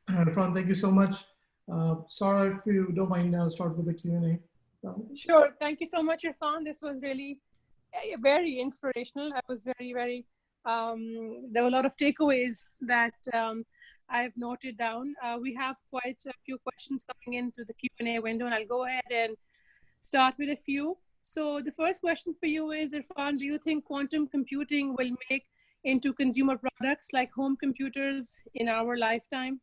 Irfan, thank you so much. Sarah, if you don't mind, I'll start with the Q&A. Sure. Thank you so much, Irfan. This was really very inspirational. I was very, there were a lot of takeaways that I've noted down. We have quite a few questions coming into the Q&A window, and I'll go ahead and start with a few. So the first question for you is, Irfan, do you think quantum computing will make into consumer products like home computers in our lifetime?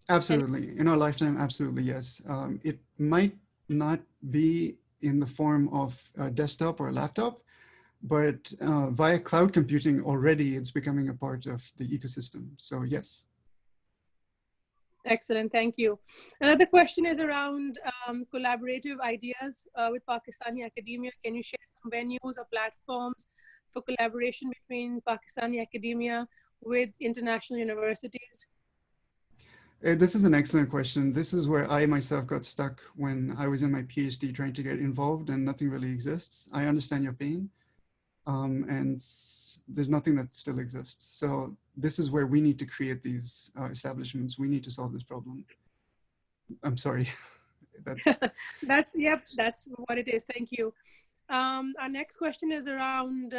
Absolutely. In our lifetime, absolutely, yes. It might not be in the form of a desktop or a laptop, but via cloud computing already, it's becoming a part of the ecosystem. So yes. Excellent, thank you. Another question is around collaborative ideas with Pakistani academia. Can you share some venues or platforms for collaboration between Pakistani academia with international universities? This is an excellent question. This is where I myself got stuck when I was in my PhD trying to get involved and nothing really exists. I understand your pain, and there's nothing that still exists. So this is where we need to create these establishments. We need to solve this problem. I'm sorry. That's what it is. Thank you. Our next question is around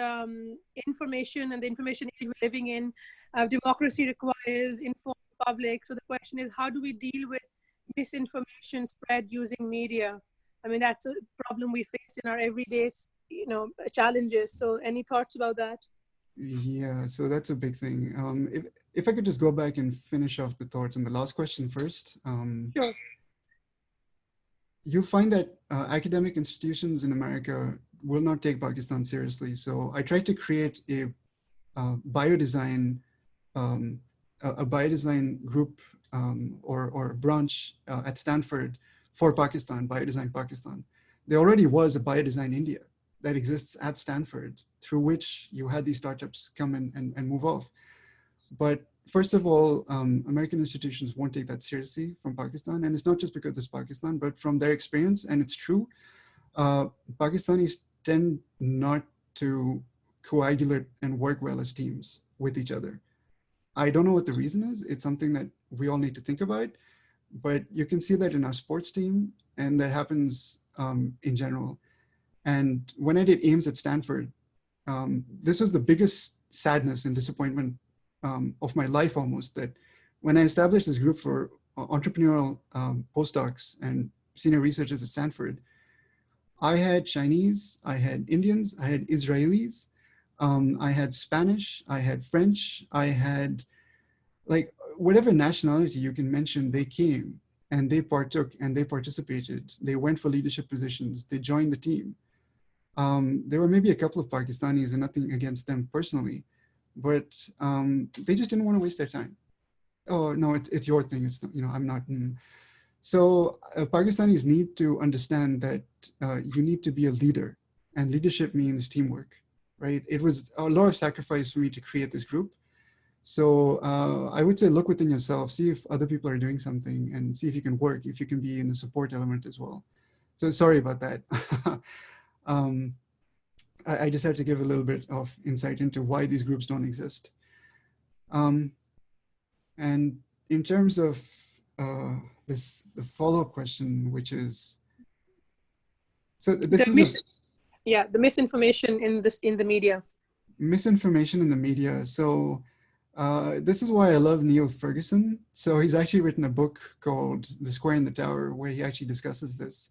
information and the information age we're living in. Democracy requires informed public. So the question is, how do we deal with misinformation spread using media? I mean, that's a problem we face in our everyday, challenges. So any thoughts about that? Yeah, so that's a big thing. If I could just go back and finish off the thought on the last question first. Sure. You'll find that academic institutions in America will not take Pakistan seriously. So I tried to create a biodesign group or branch at Stanford for Pakistan, Biodesign Pakistan. There already was a Biodesign India that exists at Stanford, through which you had these startups come in and move off. But first of all, American institutions won't take that seriously from Pakistan. And it's not just because it's Pakistan, but from their experience, and it's true, Pakistanis tend not to coagulate and work well as teams with each other. I don't know what the reason is. It's something that we all need to think about, but you can see that in our sports team, and that happens in general. And when I did AIMS at Stanford, this was the biggest sadness and disappointment of my life almost, that when I established this group for entrepreneurial postdocs and senior researchers at Stanford, I had Chinese, I had Indians, I had Israelis, I had Spanish, I had French, I had like whatever nationality you can mention, they came and they partook and they participated. They went for leadership positions, they joined the team. There were maybe a couple of Pakistanis, and nothing against them personally, but they just didn't want to waste their time. Oh, no, it's your thing. It's not, I'm not. So Pakistanis need to understand that you need to be a leader, and leadership means teamwork, right? It was a lot of sacrifice for me to create this group. So I would say look within yourself, see if other people are doing something, and see if you can work, if you can be in a support element as well. So sorry about that. I just had to give a little bit of insight into why these groups don't exist. And in terms of the follow-up question, which is, so this is the misinformation in the media. Misinformation in the media. So this is why I love Neil Ferguson. So he's actually written a book called The Square and the Tower, where he actually discusses this.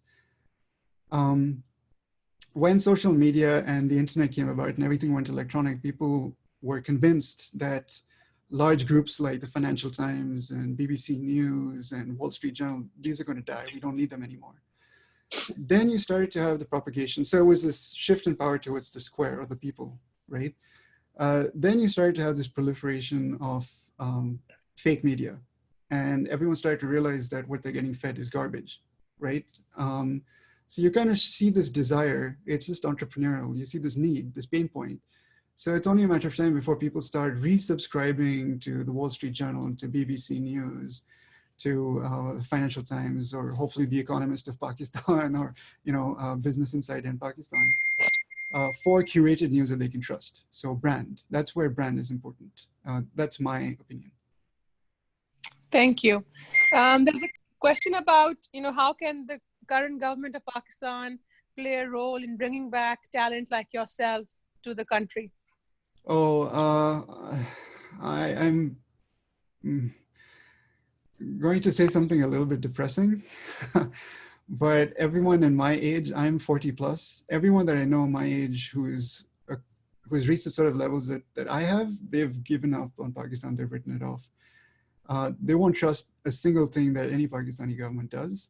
When social media and the internet came about and everything went electronic, people were convinced that large groups like the Financial Times and BBC News and Wall Street Journal, these are going to die. We don't need them anymore. Then you started to have the propagation. So it was this shift in power towards the square or the people, right? Then you started to have this proliferation of fake media, and everyone started to realize that what they're getting fed is garbage, right? So you kind of see this desire, it's just entrepreneurial. You see this need, this pain point. So it's only a matter of time before people start resubscribing to the Wall Street Journal, to BBC News, to Financial Times, or hopefully The Economist of Pakistan, or Business Insider in Pakistan, for curated news that they can trust. So brand, that's where brand is important. That's my opinion. Thank you. There's a question about, how can the current government of Pakistan play a role in bringing back talent like yourself to the country? Oh, I'm going to say something a little bit depressing, but everyone in my age, I'm 40 plus, everyone that I know my age who's reached the sort of levels that I have, they've given up on Pakistan, they've written it off. They won't trust a single thing that any Pakistani government does.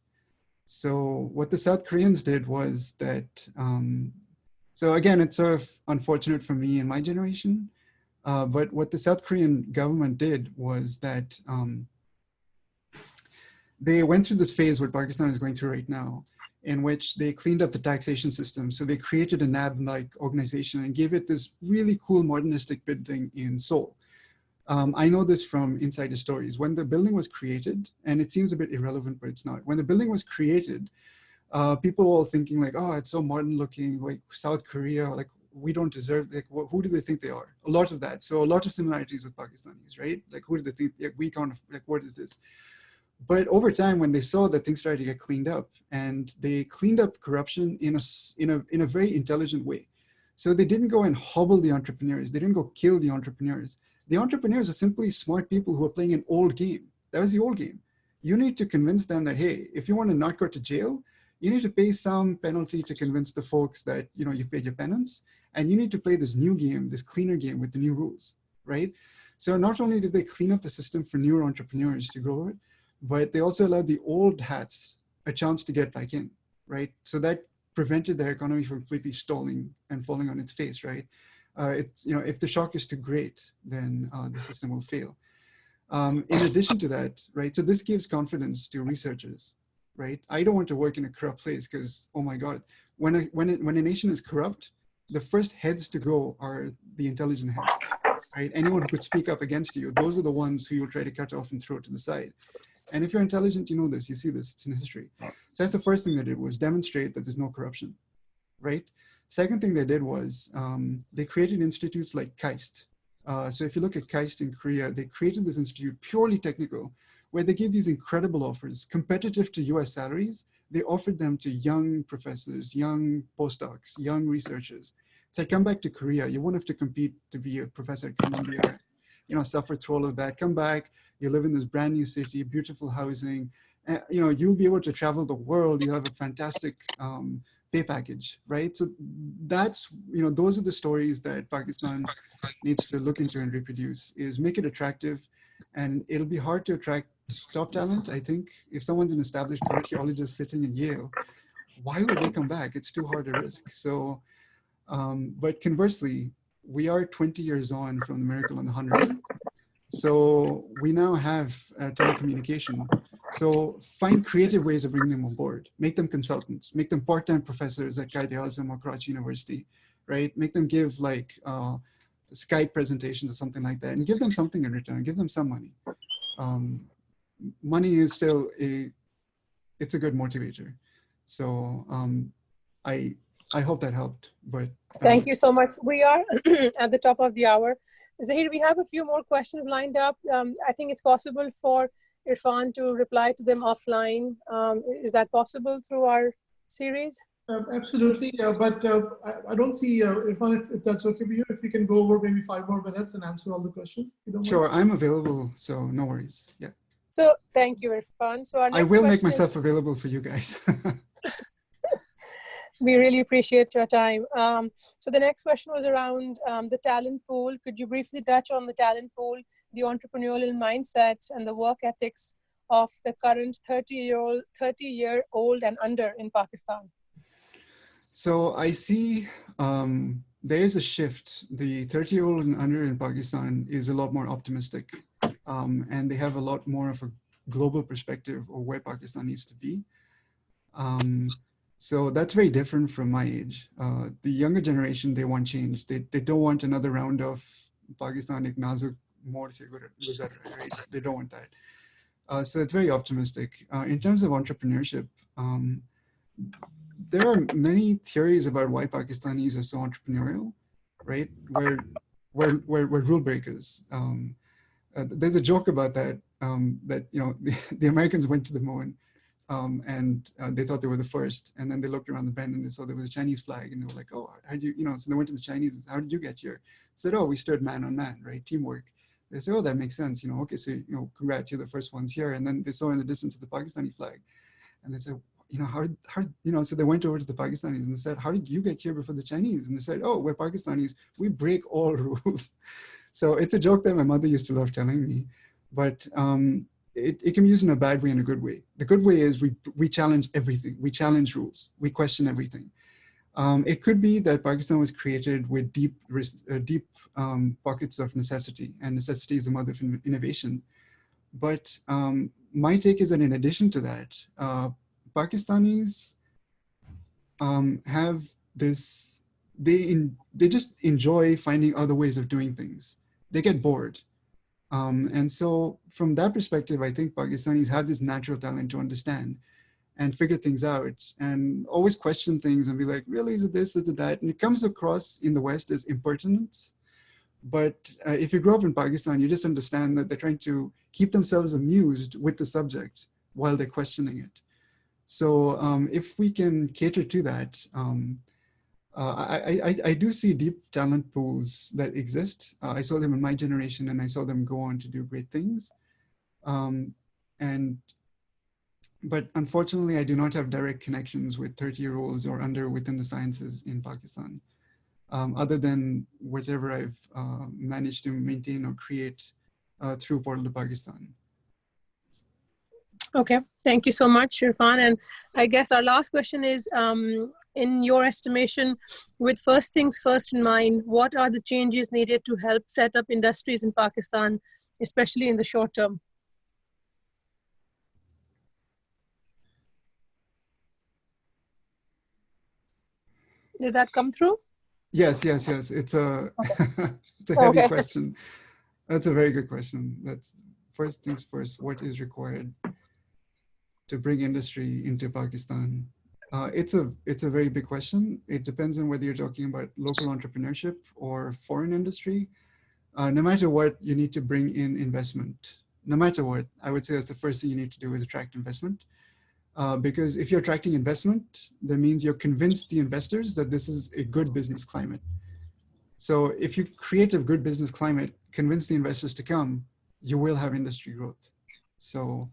So what the South Koreans did was that, so again, it's sort of unfortunate for me and my generation, but what the South Korean government did was that they went through this phase what Pakistan is going through right now, in which they cleaned up the taxation system. So they created a NAB-like organization and gave it this really cool modernistic building in Seoul. I know this from insider stories. When the building was created, and it seems a bit irrelevant, but it's not. When the building was created, people were all thinking like, oh, it's so modern looking, like South Korea, like we don't deserve, like who do they think they are? A lot of that. So a lot of similarities with Pakistanis, right? Like who do they think, like, we can't, like what is this? But over time, when they saw that things started to get cleaned up, and they cleaned up corruption in a very intelligent way. So they didn't go and hobble the entrepreneurs. They didn't go kill the entrepreneurs. The entrepreneurs are simply smart people who are playing an old game. That was the old game. You need to convince them that, hey, if you want to not go to jail, you need to pay some penalty to convince the folks that, you've paid your penance, and you need to play this new game, this cleaner game with the new rules, right? So not only did they clean up the system for newer entrepreneurs to grow it, but they also allowed the old hats a chance to get back in, right? So that prevented their economy from completely stalling and falling on its face, right? It's, if the shock is too great, then the system will fail. In addition to that, right? So this gives confidence to researchers, right? I don't want to work in a corrupt place because, oh my God, when a nation is corrupt, the first heads to go are the intelligent heads, right? Anyone who could speak up against you, those are the ones who you'll try to cut off and throw to the side. And if you're intelligent, you know this, you see this, it's in history. So that's the first thing they did, was demonstrate that there's no corruption, right? Second thing they did was they created institutes like KAIST. So if you look at KAIST in Korea, they created this institute purely technical, where they give these incredible offers, competitive to US salaries. They offered them to young professors, young postdocs, young researchers. So come back to Korea, you won't have to compete to be a professor at Columbia, suffer through all of that. Come back, you live in this brand new city, beautiful housing. You'll be able to travel the world. You have a fantastic pay package, right? So that's, those are the stories that Pakistan needs to look into and reproduce, is make it attractive. And it'll be hard to attract top talent, I think. If someone's an established archaeologist sitting in Yale, why would they come back? It's too hard a risk. So, but conversely, we are 20 years on from the Miracle on the 100. So we now have telecommunication. So find creative ways of bringing them on board. Make them consultants. Make them part-time professors at Qaid-e-Azam or Karachi University, right? Make them give like Skype presentations or something like that, and give them something in return. Give them some money. Money is still it's a good motivator. So I hope that helped. But thank you so much. We are at the top of the hour. Zahir, we have a few more questions lined up. I think it's possible for Irfan to reply to them offline. Is that possible through our series? Absolutely, but I don't see, Irfan, if that's okay with you, if we can go over maybe 5 more minutes and answer all the questions. Sure, I'm available, so no worries. Yeah. So thank you, Irfan. So I will make myself available for you guys. We really appreciate your time. So the next question was around the talent pool. Could you briefly touch on the talent pool, the entrepreneurial mindset, and the work ethics of the current 30-year-old and under in Pakistan? So I see there is a shift. The 30-year-old and under in Pakistan is a lot more optimistic, and they have a lot more of a global perspective of where Pakistan needs to be. So that's very different from my age. The younger generation, they want change. They don't want another round of Pakistan ek nazuk more se guzar raha hai, right? They don't want that. So it's very optimistic. In terms of entrepreneurship, there are many theories about why Pakistanis are so entrepreneurial, right? We're rule breakers. There's a joke about that. that, you know, the Americans went to the moon, and they thought they were the first. And then they looked around the bend and they saw there was a Chinese flag, and they were like, oh, how did you, you know, so they went to the Chinese and said, how did you get here? Said, oh, we stood man on man, right? Teamwork. They said, oh, that makes sense. You know, okay, so, you know, congrats, you're the first ones here. And then they saw in the distance the Pakistani flag. And they said, you know, how, you know, so they went over to the Pakistanis and they said, how did you get here before the Chinese? And they said, oh, we're Pakistanis. We break all rules. So it's a joke that my mother used to love telling me, but it can be used in a bad way and a good way. The good way is we challenge everything. We challenge rules. We question everything. It could be that Pakistan was created with deep pockets of necessity, and necessity is the mother of innovation. But my take is that in addition to that, Pakistanis have this, they just enjoy finding other ways of doing things. They get bored. And so from that perspective, I think Pakistanis have this natural talent to understand and figure things out and always question things and be like, really, is it this, is it that? And it comes across in the West as impertinence. But if you grow up in Pakistan, you just understand that they're trying to keep themselves amused with the subject while they're questioning it. So if we can cater to that, I do see deep talent pools that exist. I saw them in my generation, and I saw them go on to do great things. But unfortunately, I do not have direct connections with 30-year-olds or under within the sciences in Pakistan, other than whatever I've managed to maintain or create through Portal to Pakistan. Okay, thank you so much, Irfan. And I guess our last question is, in your estimation, with first things first in mind, what are the changes needed to help set up industries in Pakistan, especially in the short term? Did that come through? Yes. It's a, it's a heavy question. That's a very good question. That's first things first, what is required to bring industry into Pakistan? It's a very big question. It depends on whether you're talking about local entrepreneurship or foreign industry. No matter what, you need to bring in investment. No matter what, I would say that's the first thing you need to do is attract investment. Because if you're attracting investment, that means you're convinced the investors that this is a good business climate. So if you create a good business climate, convince the investors to come, you will have industry growth. So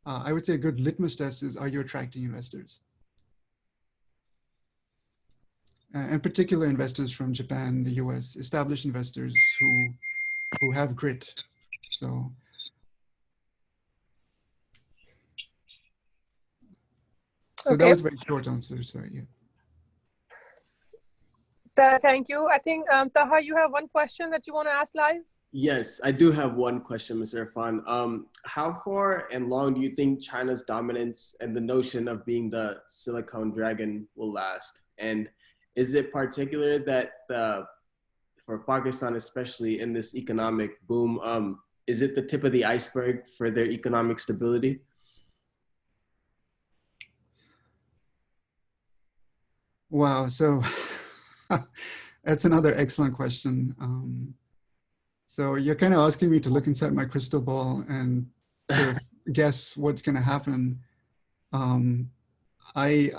I would say a good litmus test is, are you attracting investors? And particular investors from Japan, the US, established investors who have grit. So Okay. That was a very short answer, sorry. Yeah. Thank you. I think, Taha, you have one question that you want to ask live? Yes, I do have one question, Mr. Irfan. How far and long do you think China's dominance and the notion of being the Silicon Dragon will last? And is it particular that for Pakistan, especially in this economic boom, is it the tip of the iceberg for their economic stability? Wow, so that's another excellent question. So you're kind of asking me to look inside my crystal ball and sort of guess what's going to happen. I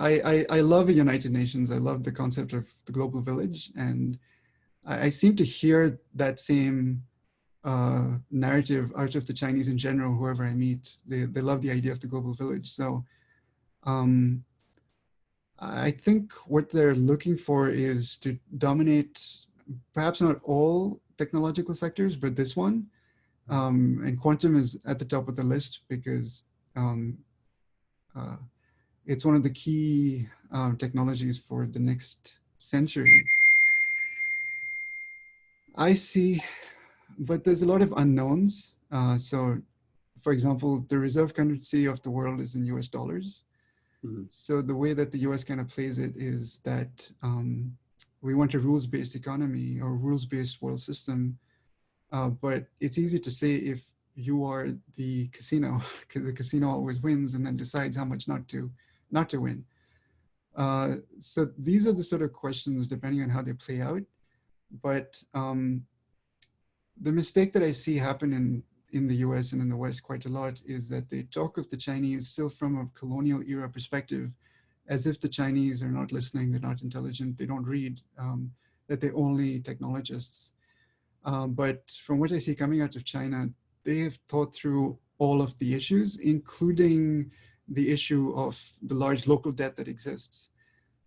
love the United Nations. I love the concept of the global village, and I seem to hear that same narrative out of the Chinese in general. Whoever I meet, they love the idea of the global village. So I think what they're looking for is to dominate, perhaps not all technological sectors, but this one. And quantum is at the top of the list because it's one of the key technologies for the next century. I see, but there's a lot of unknowns. So for example, the reserve currency of the world is in US dollars. So the way that the US kind of plays it is that we want a rules-based economy or rules-based world system, but it's easy to say if you are the casino, because the casino always wins and then decides how much not to win. So these are the sort of questions depending on how they play out. But the mistake that I see happen in the US and in the West quite a lot is that they talk of the Chinese still from a colonial era perspective, as if the Chinese are not listening, they're not intelligent, they don't read, that they're only technologists. But from what I see coming out of China, they have thought through all of the issues, including the issue of the large local debt that exists.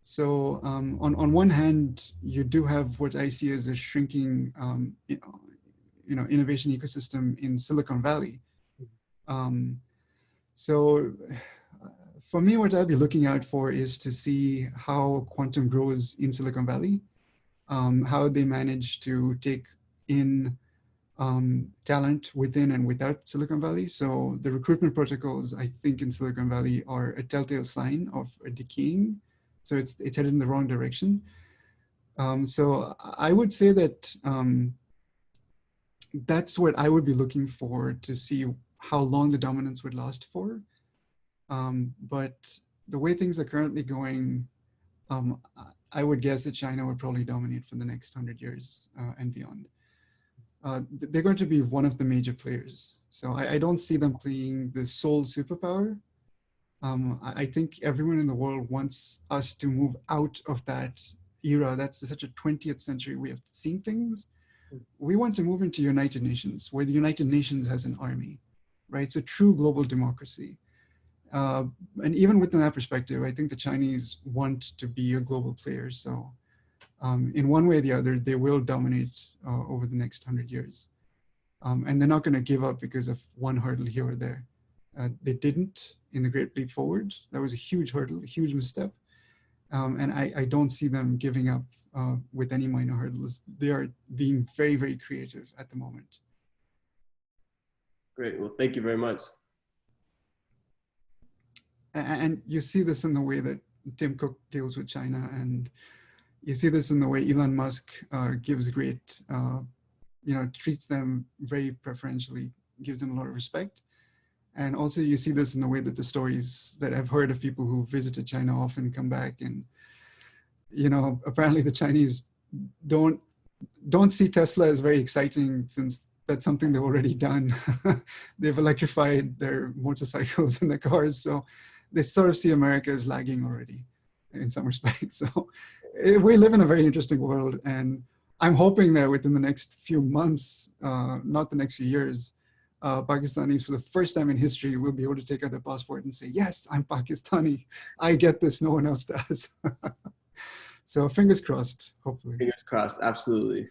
So on one hand, you do have what I see as a shrinking innovation ecosystem in Silicon Valley. So for me, what I'll be looking out for is to see how quantum grows in Silicon Valley, how they manage to take in talent within and without Silicon Valley. So the recruitment protocols, I think, in Silicon Valley are a telltale sign of a decaying. So it's headed in the wrong direction. So I would say that that's what I would be looking for to see how long the dominance would last for. But the way things are currently going, I would guess that China would probably dominate for the next 100 years and beyond. They're going to be one of the major players. So I don't see them playing the sole superpower. I think everyone in the world wants us to move out of that era. That's such a 20th century way of seeing things. We want to move into United Nations, where the United Nations has an army, right? It's a true global democracy. And even within that perspective, I think the Chinese want to be a global player. So in one way or the other, they will dominate over the next 100 years. And they're not going to give up because of one hurdle here or there. They didn't in the Great Leap Forward. That was a huge hurdle, a huge misstep. And I don't see them giving up with any minor hurdles. They are being very, very creative at the moment. Great. Well, thank you very much. And you see this in the way that Tim Cook deals with China, and you see this in the way Elon Musk gives great, treats them very preferentially, gives them a lot of respect. And also you see this in the way that the stories that I've heard of people who visited China often come back, and, apparently the Chinese don't see Tesla as very exciting, since that's something they've already done. They've electrified their motorcycles and their cars. So they sort of see America as lagging already in some respects. So we live in a very interesting world. And I'm hoping that within the next few months, not the next few years, Pakistanis, for the first time in history, will be able to take out their passport and say, yes, I'm Pakistani. I get this. No one else does. So fingers crossed, hopefully. Fingers crossed. Absolutely.